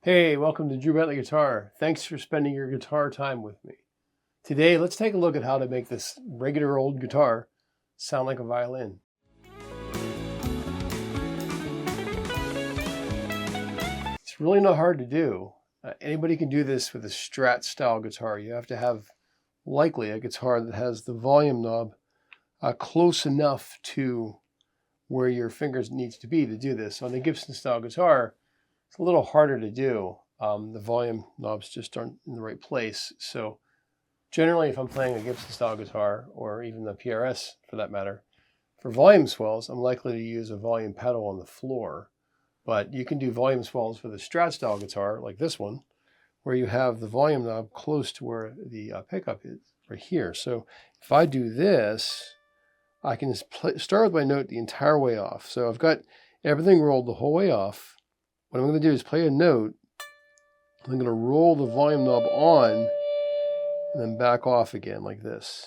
Hey, welcome to Drew Bentley Guitar. Thanks for spending your guitar time with me. Today, let's take a look at how to make this regular old guitar sound like a violin. It's really not hard to do. Anybody can do this with a Strat style guitar. You have to have likely a guitar that has the volume knob close enough to where your fingers needs to be to do this. On the Gibson style guitar, it's a little harder to do. The volume knobs just aren't in the right place. So generally, if I'm playing a Gibson style guitar, or even the PRS for that matter, for volume swells, I'm likely to use a volume pedal on the floor. But you can do volume swells with a Strat style guitar like this one, where you have the volume knob close to where the pickup is, right here. So if I do this, I can just start with my note the entire way off. So I've got everything rolled the whole way off. What I'm going to do is play a note. I'm going to roll the volume knob on and then back off again like this.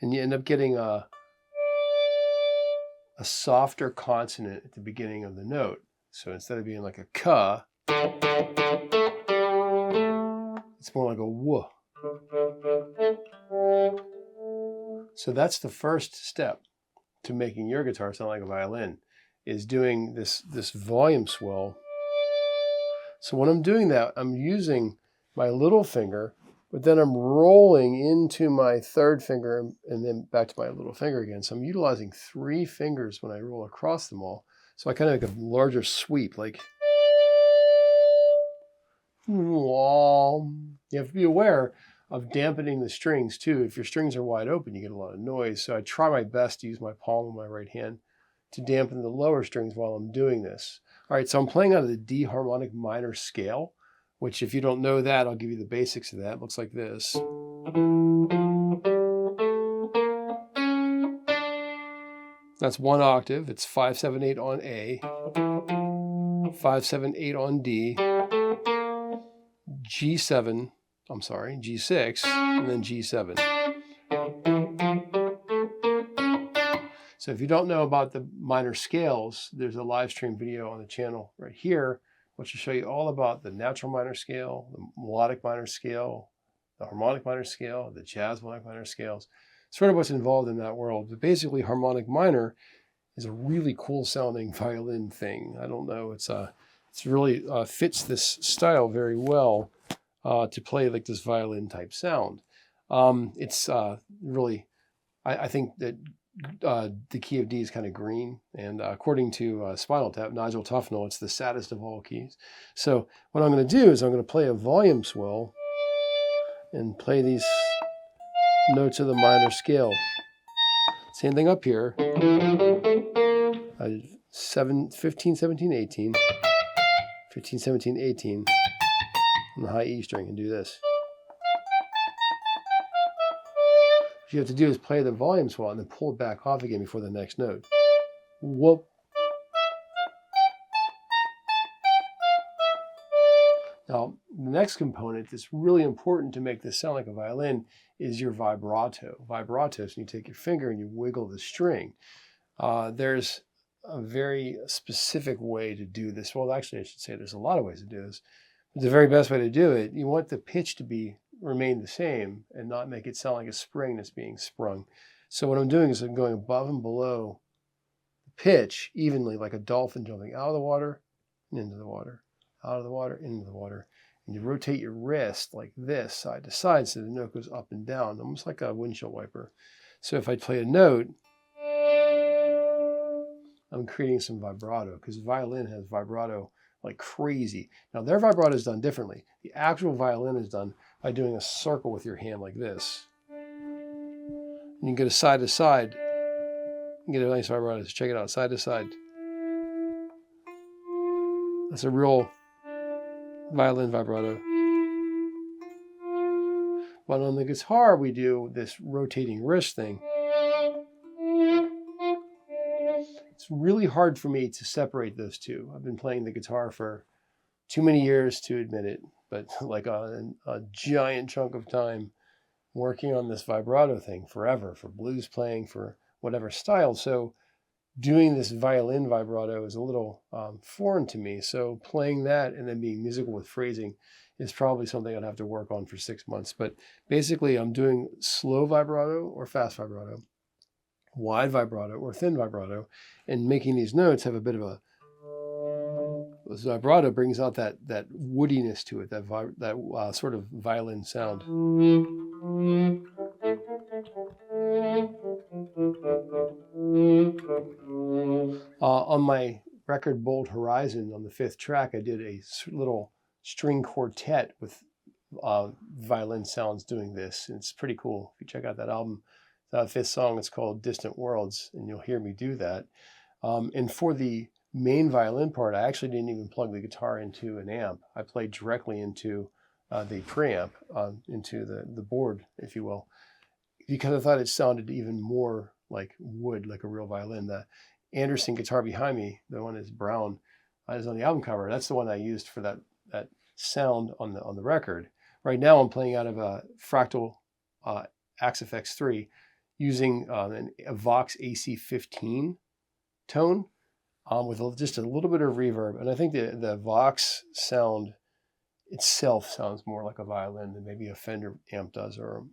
And you end up getting a softer consonant at the beginning of the note. So instead of being like a ka, it's more like a w. So that's the first step to making your guitar sound like a violin, is doing this volume swell. So when I'm doing that, I'm using my little finger, but then I'm rolling into my third finger and then back to my little finger again. So I'm utilizing 3 fingers when I roll across them all. So I kind of make a larger sweep, like. You have to be aware of dampening the strings too. If your strings are wide open, you get a lot of noise. So I try my best to use my palm of my right hand to dampen the lower strings while I'm doing this. All right, so I'm playing out of the D harmonic minor scale, which if you don't know that, I'll give you the basics of that. It looks like this. That's 1 octave. It's 5, 7, 8 on A, 5, 7, 8 on D, G7, G6, and then G7. So if you don't know about the minor scales, there's a live stream video on the channel right here, which will show you all about the natural minor scale, the melodic minor scale, the harmonic minor scale, the jazz harmonic minor scales, sort of what's involved in that world. But basically, harmonic minor is a really cool sounding violin thing. I don't know, it's really fits this style very well to play like this violin type sound. It's really, I think that the key of D is kind of green, and according to Spinal Tap, Nigel Tufnell, it's the saddest of all keys. So what I'm going to do is I'm going to play a volume swell and play these notes of the minor scale. Same thing up here. 15, 17, 18. 15, 17, 18 on the high E string, and do this. What you have to do is play the volume swell and then pull it back off again before the next note. Whoop. Now, the next component that's really important to make this sound like a violin is your vibrato. Vibrato is when you take your finger and you wiggle the string. There's a very specific way to do this. Well, actually, I should say there's a lot of ways to do this. But the very best way to do it, you want the pitch to remain the same and not make it sound like a spring that's being sprung. So what I'm doing is I'm going above and below the pitch evenly, like a dolphin jumping out of the water and into the water, out of the water, into the water. And you rotate your wrist like this, side to side, so the note goes up and down, almost like a windshield wiper. So if I play a note, I'm creating some vibrato, because violin has vibrato like crazy. Now their vibrato is done differently. The actual violin is done by doing a circle with your hand like this. And you can go to side to side and get a nice vibrato. So check it out, side to side. That's a real violin vibrato. But on the guitar, we do this rotating wrist thing. It's really hard for me to separate those two. I've been playing the guitar for too many years to admit it, but like a giant chunk of time working on this vibrato thing forever, for blues playing, for whatever style. So doing this violin vibrato is a little foreign to me. So playing that and then being musical with phrasing is probably something I'd have to work on for 6 months. But basically I'm doing slow vibrato or fast vibrato, wide vibrato or thin vibrato, and making these notes have a bit of a, this vibrato brings out that woodiness to it, that sort of violin sound. On my record Bold Horizon, on the 5th track, I did a little string quartet with violin sounds doing this. And it's pretty cool. If you check out that album, the 5th song is called Distant Worlds, and you'll hear me do that. And for the main violin part, I actually didn't even plug the guitar into an amp. I played directly into the preamp, into the board, if you will, because I thought it sounded even more like wood, like a real violin. The Anderson guitar behind me, the one that's brown, is on the album cover. That's the one I used for that sound on the record. Right now I'm playing out of a Fractal Axe-Fx 3 using a Vox AC15 tone with just a little bit of reverb. And I think the Vox sound itself sounds more like a violin than maybe a Fender amp does, or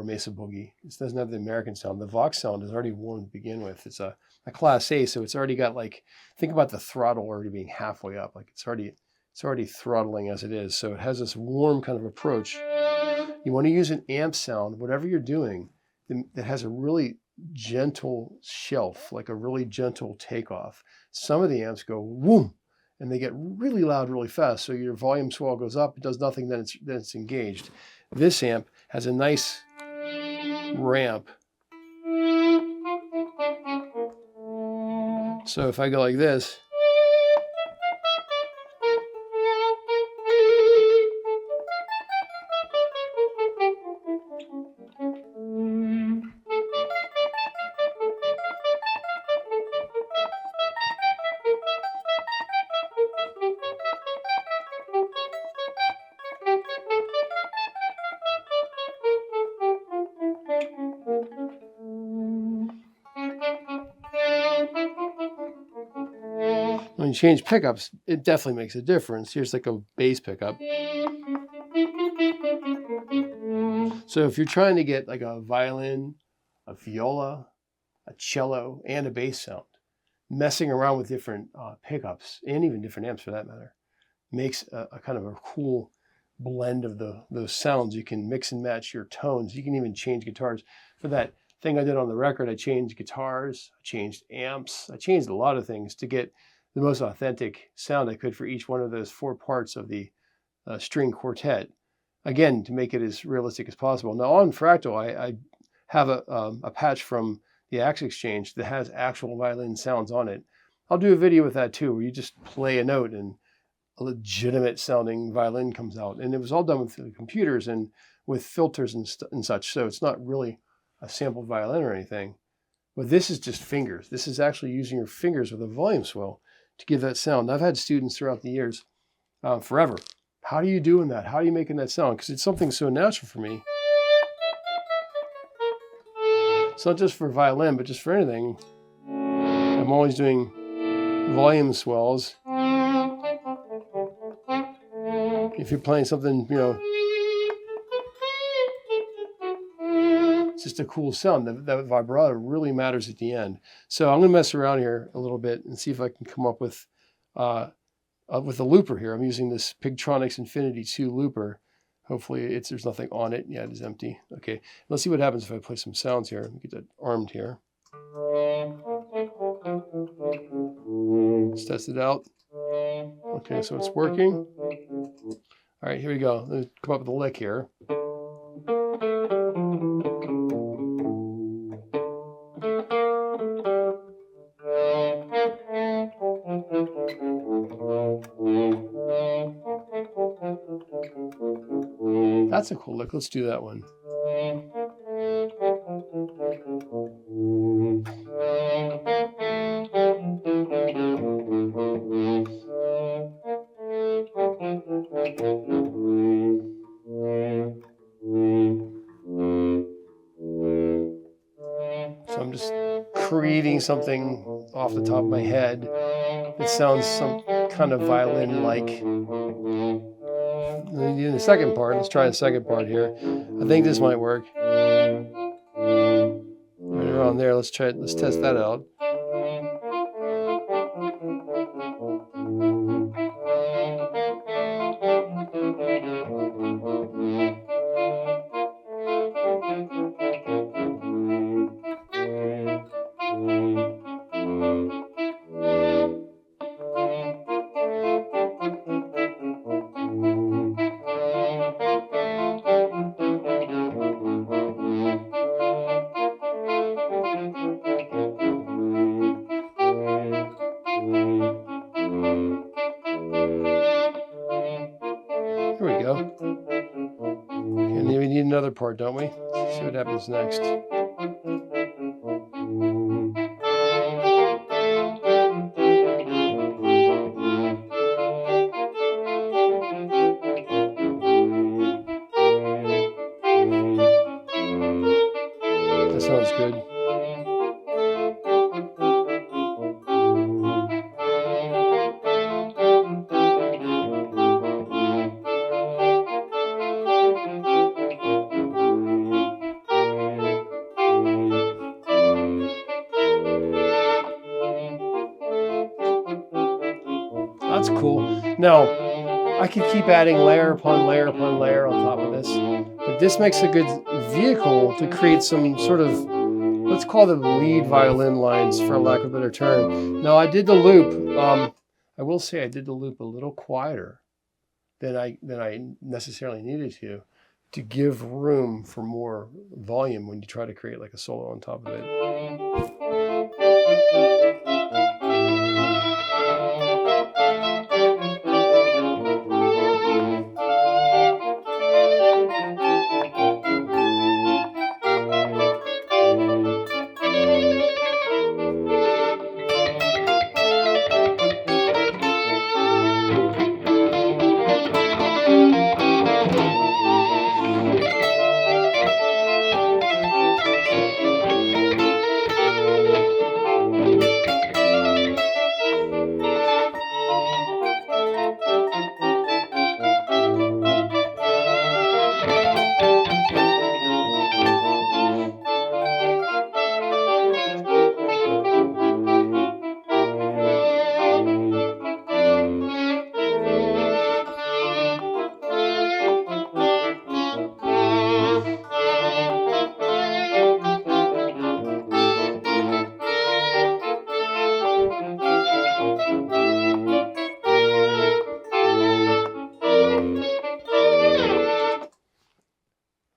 a Mesa Boogie. It doesn't have the American sound. The Vox sound is already warm to begin with. It's a Class A, so it's already got, like, think about the throttle already being halfway up. Like it's already throttling as it is. So it has this warm kind of approach. You want to use an amp sound, whatever you're doing, that has a really gentle shelf, like a really gentle takeoff. Some of the amps go whoom, and they get really loud really fast. So your volume swell goes up, it does nothing, then it's engaged. This amp has a nice ramp. So if I go like this, when you change pickups, it definitely makes a difference. Here's like a bass pickup. So if you're trying to get like a violin, a viola, a cello, and a bass sound, messing around with different pickups, and even different amps for that matter, makes a kind of a cool blend of those sounds. You can mix and match your tones. You can even change guitars. For that thing I did on the record, I changed guitars, I changed amps, I changed a lot of things to get the most authentic sound I could for each one of those 4 parts of the string quartet. Again, to make it as realistic as possible. Now on Fractal, I have a patch from the Axe Exchange that has actual violin sounds on it. I'll do a video with that too, where you just play a note and a legitimate sounding violin comes out. And it was all done with the computers and with filters and such. So it's not really a sampled violin or anything. But this is just fingers. This is actually using your fingers with a volume swell to give that sound. I've had students throughout the years, forever. How are you doing that? How are you making that sound? Because it's something so natural for me. It's not just for violin, but just for anything. I'm always doing volume swells. If you're playing something, you know, it's just a cool sound. That vibrato really matters at the end. So I'm going to mess around here a little bit and see if I can come up with a looper here. I'm using this Pigtronics Infinity 2 looper. Hopefully there's nothing on it. Yeah, it is empty. Okay, let's see what happens if I play some sounds here. Let me get that armed here. Let's test it out. Okay, so it's working. All right, here we go. Let me come up with a lick here. That's a cool lick. Let's do that one. So I'm just creating something off the top of my head. It sounds some kind of violin-like. Let me do the second part. Let's try the second part here. I think this might work. Right around there. Let's try it. Let's test that out. Here we go. And then we need another part, don't we? Let's see what happens next. That sounds good. That's cool. Now, I could keep adding layer upon layer upon layer on top of this, but this makes a good vehicle to create some sort of, let's call them lead violin lines, for lack of a better term. Now, I did the loop. I will say I did the loop a little quieter than I necessarily needed to give room for more volume when you try to create like a solo on top of it.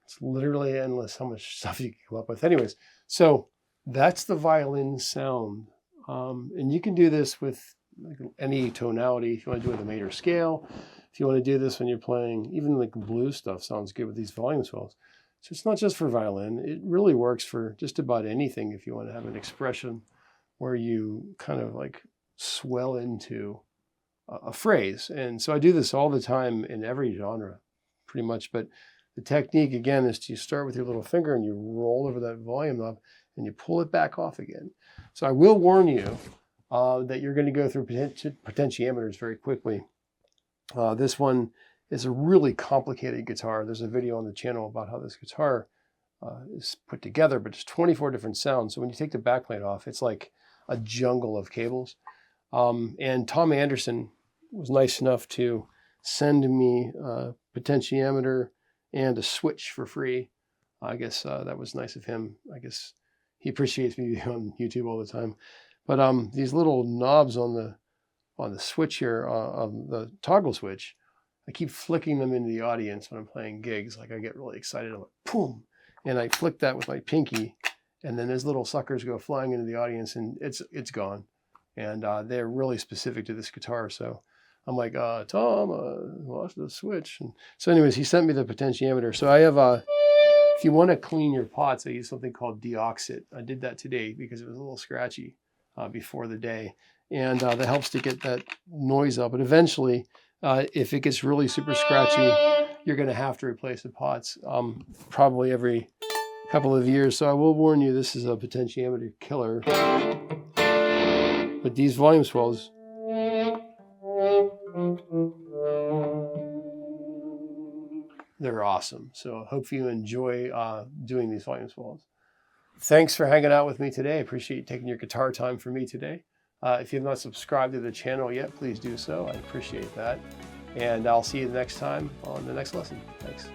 It's literally endless how much stuff you can come up with. Anyways, so that's the violin sound. And you can do this with like any tonality. If you want to do it with a major scale, if you want to do this when you're playing, even like blues stuff sounds good with these volume swells. So it's not just for violin. It really works for just about anything if you want to have an expression where you kind of like swell into a phrase. And so I do this all the time in every genre, pretty much. But the technique, again, is to start with your little finger and you roll over that volume knob and you pull it back off again. So I will warn you that you're going to go through potentiometers very quickly. This one is a really complicated guitar. There's a video on the channel about how this guitar is put together, but it's 24 different sounds. So when you take the backplate off, it's like a jungle of cables. And Tom Anderson was nice enough to send me a potentiometer and a switch for free. I guess that was nice of him. I guess he appreciates me on YouTube all the time. But these little knobs on the switch here, on the toggle switch, I keep flicking them into the audience when I'm playing gigs. Like I get really excited, I'm like, boom, and I flick that with my pinky, and then those little suckers go flying into the audience, and it's gone. And they're really specific to this guitar, so I'm like, Tom, lost the switch. And so anyways, he sent me the potentiometer. So I have, if you want to clean your pots, I use something called Deoxit. I did that today because it was a little scratchy before the day. And that helps to get that noise out. But eventually, if it gets really super scratchy, you're going to have to replace the pots probably every couple of years. So I will warn you, this is a potentiometer killer. But these volume swells, they're awesome. So I hope you enjoy doing these volume swells. Thanks for hanging out with me today. I appreciate you taking your guitar time for me today. If you have not subscribed to the channel yet, please do so. I appreciate that. And I'll see you next time on the next lesson. Thanks.